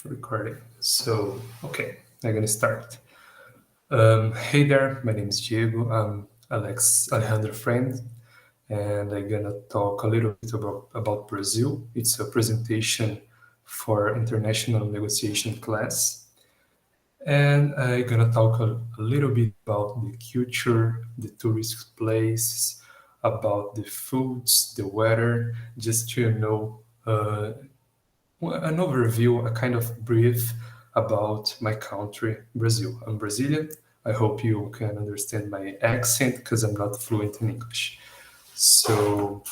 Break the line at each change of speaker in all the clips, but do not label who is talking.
Recording. So, okay, I'm gonna start. Hey there, my name is Diego. I'm Alejandro friend, and I'm gonna talk a little bit about Brazil. It's a presentation for international negotiation class, and I'm gonna talk a little bit about the culture, the tourist places, about the foods, the weather, just to know an overview, a kind of brief about my country, Brazil. I'm Brazilian. I hope you can understand my accent because I'm not fluent in English. So,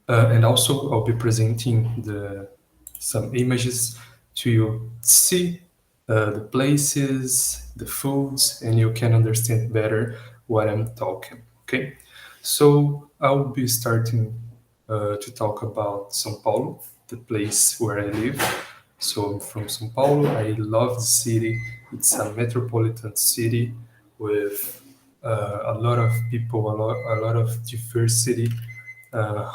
and also I'll be presenting some images to you see the places, the foods, and you can understand better what I'm talking. Okay, so I'll be starting to talk about São Paulo, the place where I live. So I'm from São Paulo. I love the city. It's a metropolitan city with a lot of people, a lot of diversity, uh,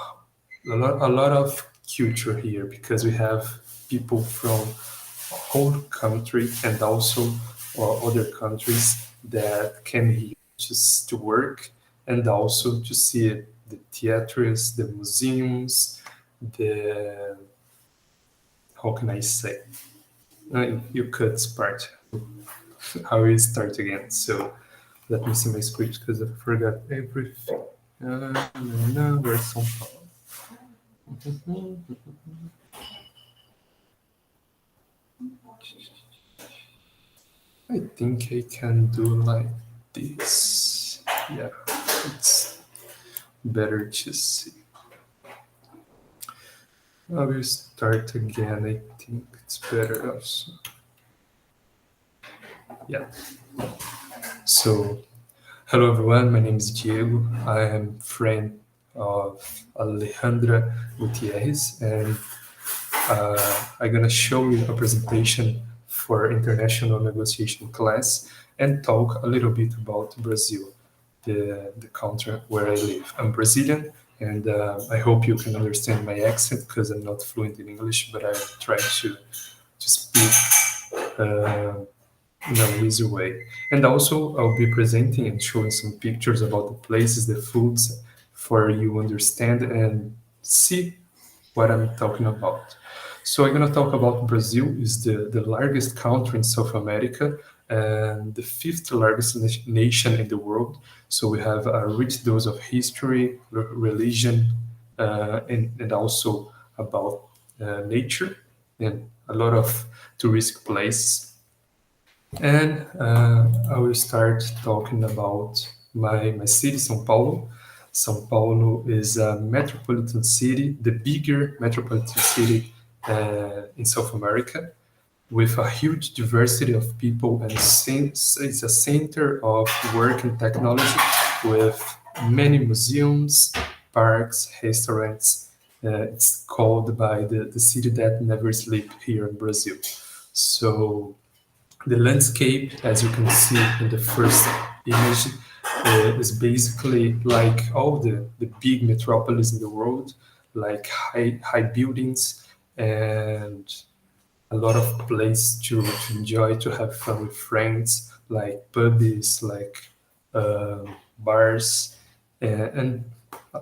a lot of culture here because we have people from whole country and also other countries that came here just to work and also to see the theaters, the museums, the how can I say? You could start. I will start again. So let me see my script because I forgot everything. Where's São Paulo? I think I can do like this. Yeah, it's better to see. I will start again. I think it's better also. Yeah. So, hello everyone. My name is Diego. I am friend of Alejandra Gutierrez, and I'm gonna show you a presentation for international negotiation class and talk a little bit about Brazil, the country where I live. I'm Brazilian, and I hope you can understand my accent because I'm not fluent in English, but I try to speak uh, in an easy way. And also, I'll be presenting and showing some pictures about the places, the foods, for you understand and see what I'm talking about. So I'm going to talk about Brazil is the largest country in South America and the fifth largest nation in the world. So we have a rich dose of history, religion, and also about nature and a lot of tourist places. And I will start talking about my city, São Paulo. São Paulo is a metropolitan city, the bigger metropolitan city in South America, with a huge diversity of people, and it's a center of work and technology with many museums, parks, restaurants. It's called by the city that never sleep here in Brazil. So the landscape, as you can see in the first image, is basically like all the big metropolis in the world, like high buildings and a lot of place to enjoy, to have fun with friends, like pubs, like bars, and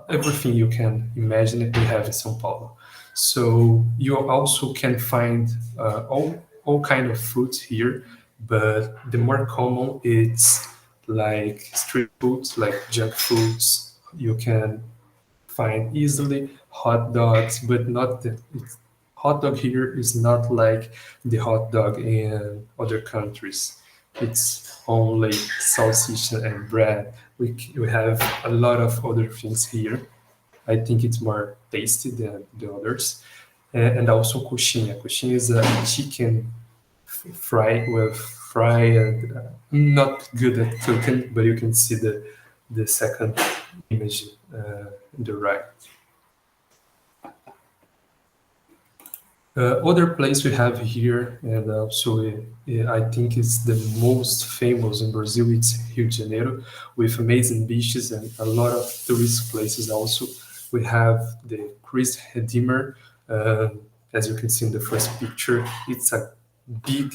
everything you can imagine we have in São Paulo. So you also can find all kind of foods here, but the more common it's like street foods, like junk foods. You can find easily hot dogs, but not hot dog here is not like the hot dog in other countries. It's only sausage and bread. We have a lot of other things here. I think it's more tasty than the others. And also coxinha. Coxinha is a chicken fry with fry and not good at cooking, but you can see the second image in the right. Other place we have here, and also I think is the most famous in Brazil, it's Rio de Janeiro, with amazing beaches and a lot of tourist places also. We have the Christ Redeemer. as you can see in the first picture, it's a big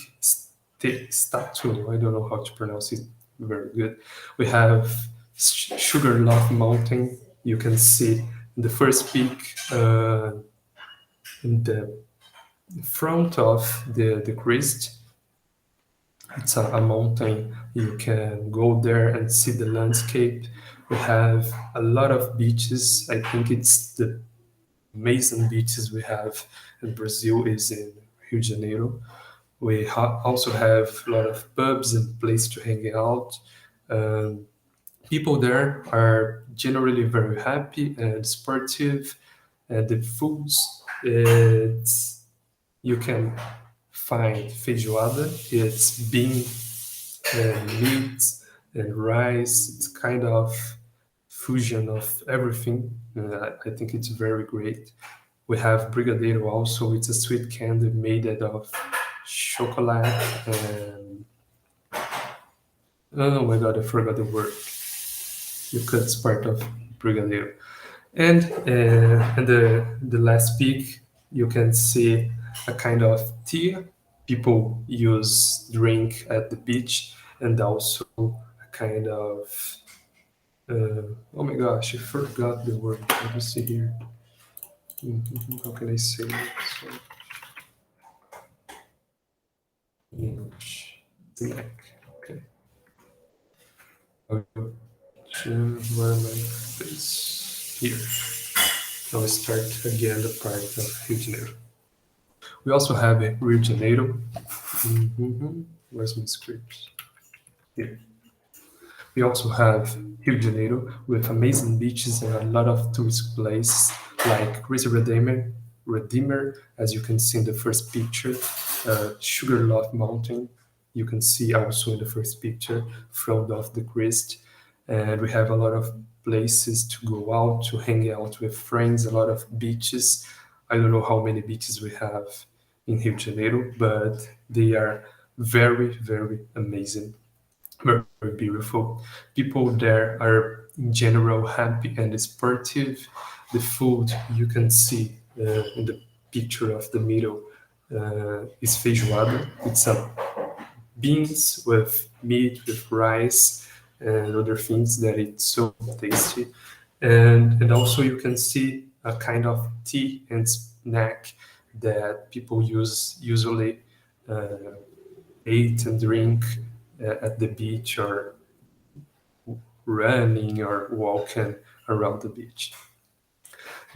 statue. I don't know how to pronounce it very good. We have Sugar Love Mountain. You can see the first peak in the front of the crest. It's a mountain. You can go there and see the landscape. We have a lot of beaches. I think it's the amazing beaches we have in Brazil is in Rio de Janeiro. We also have a lot of pubs and places to hang out. Um, People there are generally very happy and sportive, and the foods, it's, you can find feijoada. It's bean and meat and rice. It's kind of fusion of everything. I think it's very great. We have brigadeiro also. It's a sweet candy made out of chocolate and oh my god, I forgot the word. You cut part of brigadeiro. And the last peak, you can see a kind of tea people use drink at the beach, and also a kind of oh my gosh, I forgot the word. Let me see here. How can I say it? So, English. Snack. Okay. I'll go to where am I? This here. Now we start again the part of Rio de Janeiro. We also have a Rio de Janeiro. Where's my script? Here. We also have Rio de Janeiro with amazing beaches and a lot of tourist places like Cristo Redeemer, as you can see in the first picture, Sugar Love Mountain, you can see also in the first picture, front of the crest. And we have a lot of places to go out, to hang out with friends, a lot of beaches. I don't know how many beaches we have in Rio de Janeiro, but they are very, very amazing, very, very beautiful. People there are in general happy and sportive. The food you can see in the picture of the middle is feijoada. It's a beans with meat, with rice, and other things that it's so tasty. And also you can see a kind of tea and snack that people use usually eat and drink at the beach or running or walking around the beach.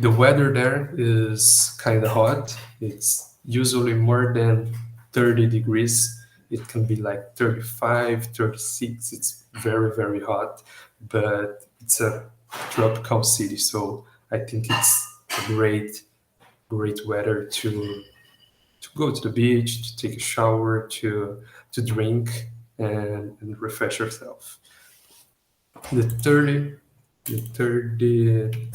The weather there is kind of hot. It's usually more than 30 degrees. It can be like 35, 36. It's very, very hot, but it's a tropical city. So I think it's a great, great weather to go to the beach, to take a shower, to drink and refresh yourself. The 30, the 30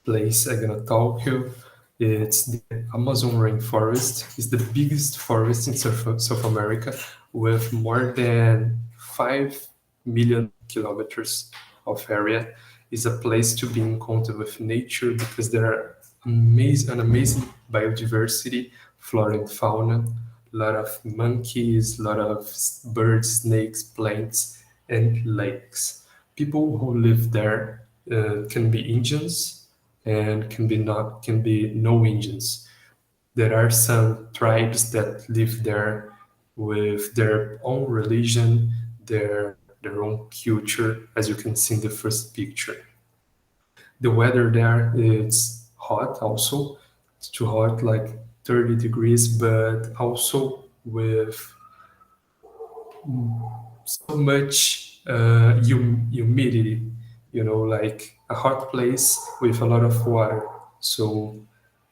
place I'm gonna talk you. It's the Amazon rainforest. It's the biggest forest in South America with more than 5 million kilometers of area. It's a place to be in contact with nature because there are an amazing biodiversity, flora and fauna, a lot of monkeys, a lot of birds, snakes, plants, and lakes. People who live there can be Indians and can be no Indians. There are some tribes that live there with their own religion, their own culture, as you can see in the first picture. The weather there is hot also. It's too hot, like 30 degrees, but also with so much humidity, like a hot place with a lot of water. So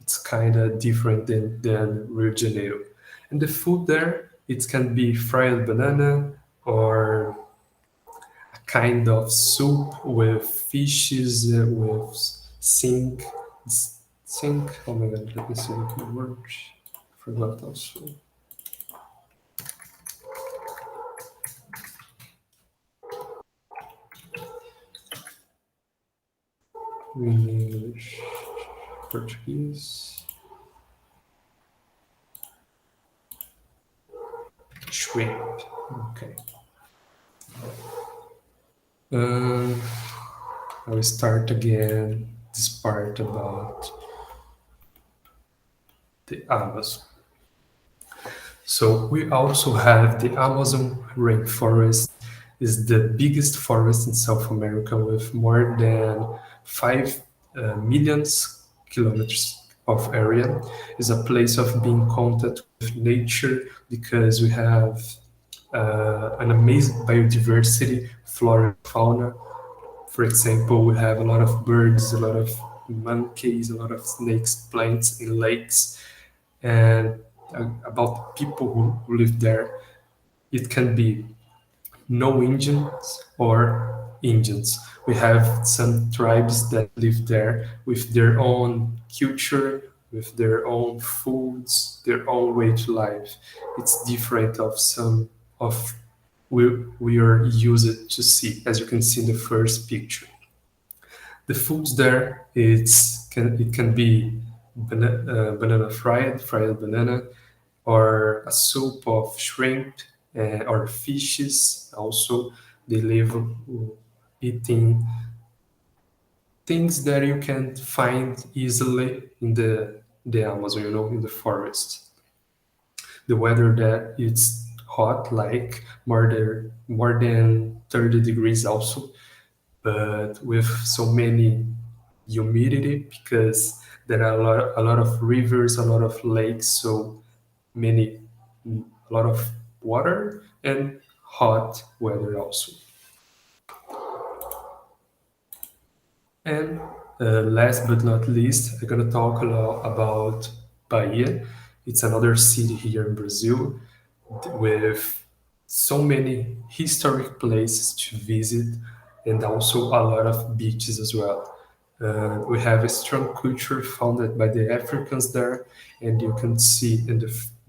it's kind of different than Rio de Janeiro. And the food there, it can be fried banana or a kind of soup with fishes, with sink. Sink, oh my god, let me see the word. Forgot also. English, Portuguese. shrimp. Okay. Uh, I will start again this part about the Amazon. So we also have the Amazon rainforest is the biggest forest in South America with more than 5 millions kilometers of area. Is a place of being contact with nature because we have an amazing biodiversity, flora and fauna. For example, we have a lot of birds, a lot of monkeys, a lot of snakes, plants in lakes, and about the people who live there. It can be no Indians or Indians. We have some tribes that live there with their own culture, with their own foods, their own way to life. It's different of some of we are used to see, as you can see in the first picture. The foods there, it can be banana fried banana, or a soup of shrimp or fishes. Also, they live eating things that you can find easily in the Amazon, in the forest. The weather that it's hot, like more than 30 degrees also, but with so many humidity because there are a lot of rivers, a lot of lakes, so many a lot of water and hot weather also. And last but not least, I'm gonna talk a lot about Bahia. It's another city here in Brazil with so many historic places to visit and also a lot of beaches as well. We have a strong culture founded by the Africans there, and you can see in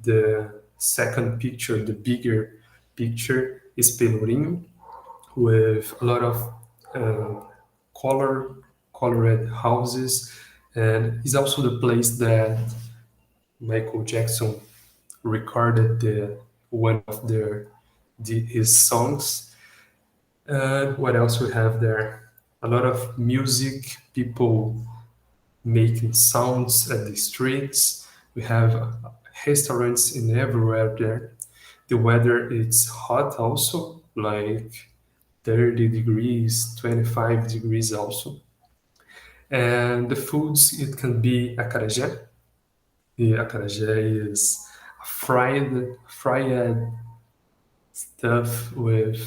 the second picture, the bigger picture is Pelourinho, with a lot of uh, color colored houses, and it's also the place that Michael Jackson recorded one of his songs. What else we have there? A lot of music, people making sounds at the streets. We have restaurants in everywhere there. The weather is hot also, like 30 degrees, 25 degrees also. And the foods, it can be acarajé. The acarajé is fried stuff with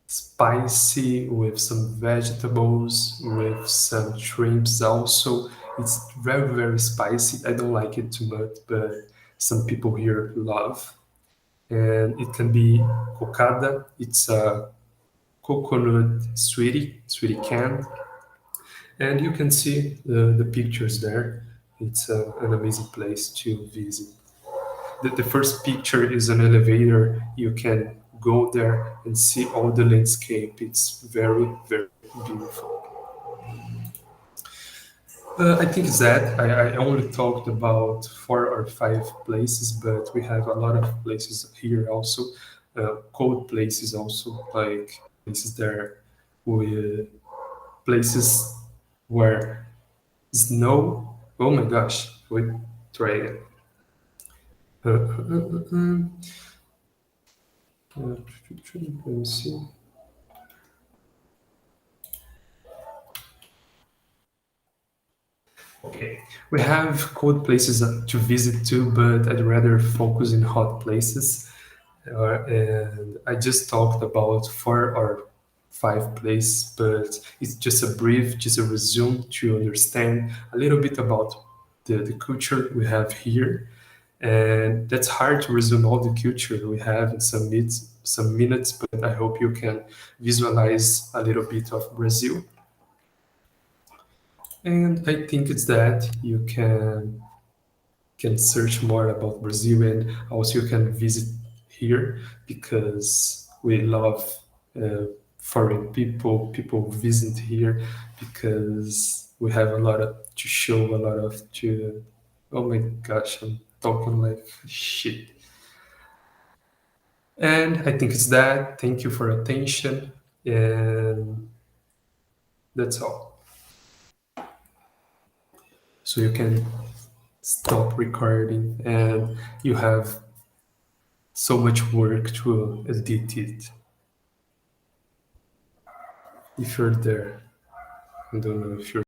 spicy, with some vegetables, with some shrimps also. It's very, very spicy. I don't like it too much, but some people here love. And it can be cocada. It's a coconut sweetie can. And you can see the pictures there. It's an amazing place to visit. The first picture is an elevator. You can go there and see all the landscape. It's very, very beautiful. I think that I only talked about 4 or 5 places, but we have a lot of places here also, cold places also, like places there with places where snow. Oh my gosh! Wait, try again. Let me see. Okay, we have cold places to visit too, but I'd rather focus in hot places. And I just talked about 4 or 5 places, but it's just a brief, just a resume to understand a little bit about the culture we have here. And that's hard to resume all the culture we have in some minutes, but I hope you can visualize a little bit of Brazil. And I think it's that you can search more about Brazil, and also you can visit here because we love foreign people visit here because we have a lot of to show, a lot of to. Oh my gosh, I'm talking like shit. And I think it's that. Thank you for attention, and that's all. So you can stop recording, and you have so much work to edit it if you're there. I don't know if you're